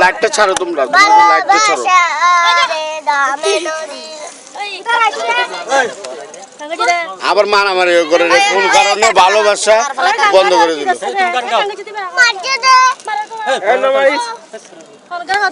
লাইটটা ছাড়ো তোমরা, লাইটটা ছাড়ো। আবার মারামারি করে কোন কারণে ভালোবাসা বন্ধ করে দিল।